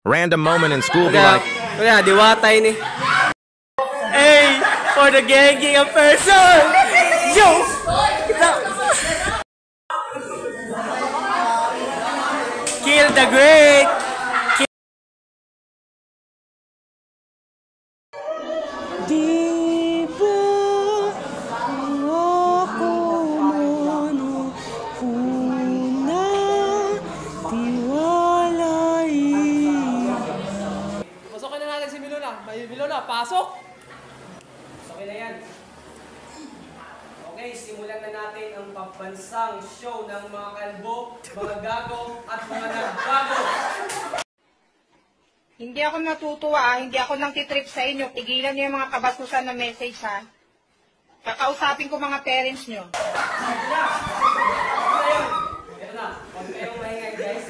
random moment in school be like, Kaya, diwatay ni. Hey, for the ganging of person! Yo! Kill the great! Di ba ako mano una tiwalay. Pasokin na natin si Milona. Milona, pasok! Pasokin na yan. Okay, simulan na natin ang pambansang show ng mga kalbo, mga gago, at mga nagbago. Hindi ako natutuwa, hindi ako nang titrip sa inyo. Tigilan niyo yung mga kabasusan na message, ha? Kakausapin ko mga parents niyo. Ito na. Huwag kayong maingay, guys.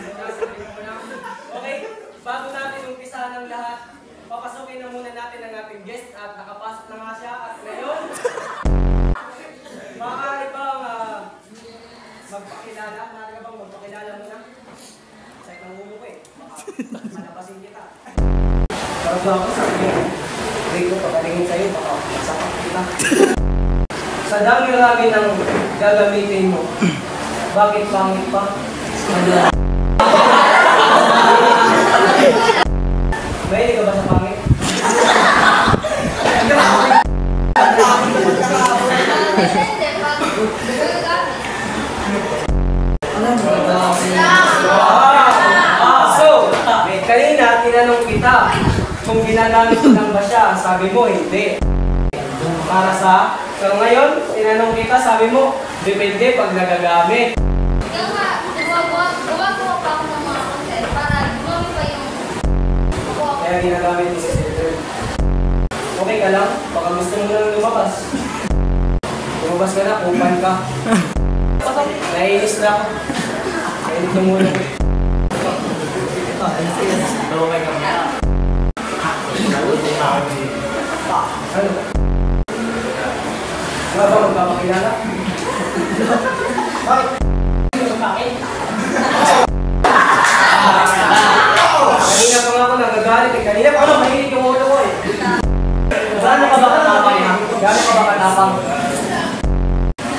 Okay, bago natin umpisahan ang lahat, papasukin na muna natin ang ating guest at nakapasok na nga siya. At ngayon, maaari bang magpakilala? Maaari ka bang magpakilala muna? Sakit ng ulo ko eh. Malapasin kita. Parang ba ako sa akin? Hindi ko pagkalingin sa'yo, baka masapak kita. Sa dami-rami ng gagamitin mo, bakit pangit pa? Mahilig ka ba sa pangit? So, kanina tinanong kita kung ginagamit lang ba siya, sabi mo hindi. Para sa, pero ngayon, tinanong kita, sabi mo, depende pag nagagamit. Kaya ginagamit mo si Center. Okay ka lang? Baka gusto mo lang lumabas. Lumabas ka na, kupan ka. Naiinis na ako. Naiinis na muna ko. Okay ka muna. Ano? Nga ba magpapakilala? Bakit? Bakit? Kanina pa nga ako nagagalit eh. Kanina pa ako mahilig yung ulo ko eh. Gano'n ka ba katapang ha? Gano'n ka ba katapang?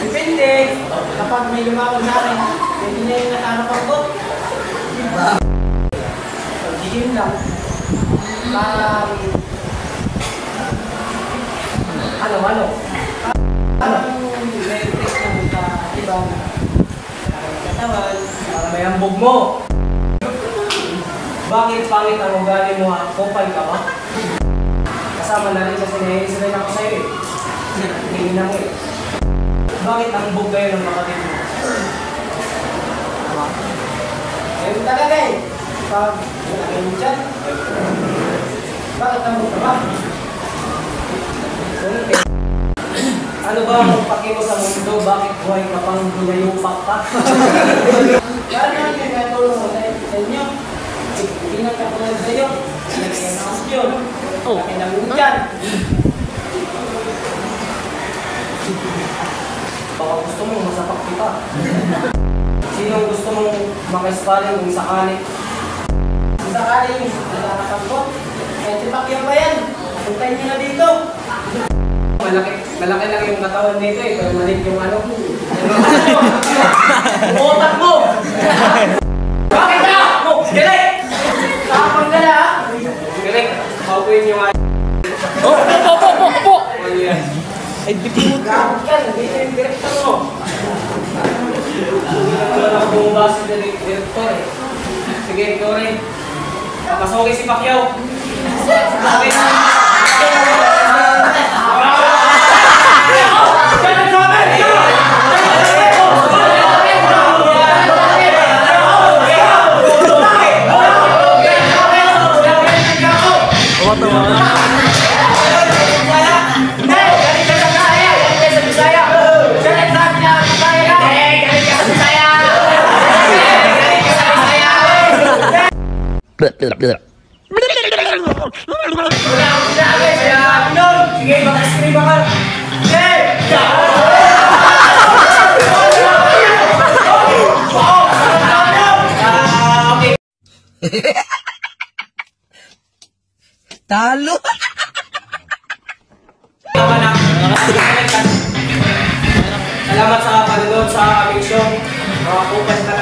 Depende. Kapag may lumakad sa akin, hindi na yung natanapan ko. Pag-gym lang. Parang... Ano? Parang may text na muna ibang katawan para may ambog mo. Bakit pangit ang ugali mo ha? Kupal ka ba? Kasama na rin sa sinayos rin ako sa'yo eh. Tingin na mo eh. Bakit ang ambog kayo ng kapatid mo? Ayun talaga eh. Pag nalagay mo dyan. Bakit ambog ka ba? Ano ba ang paki mo sa mundo? Bakit buhay ka pang gulayupak pa? Gano'n yung natulong mo sa inyo? Hindi na katulad sa'yo. Nag-enhance yun. Nakinamit yan. Baka gusto mong masapak kita. Sinong gusto mong makaispaling kung sakali? Kung sakali yung nalakasap ko, kahit si Pacquiao ba yan? Puntayin niyo na dito. Malaki lang yung katawan nito eh, pero maliit yung ano. Utak mo! Bakit na? Galing! Kapang ka na ha? Galing, paupuin yung ano. Opo! Ano yan? Ay, bipimot ka! Nandito yung direktor mo. Hindi na wala ako bumabasa sa direktor eh. Sige, ikaw rin. Papasukin si Pacquiao. Okay. Sige, mag-scream ka. Okay. Talo! Salamat sa panonood sa aming show. Mga kupas na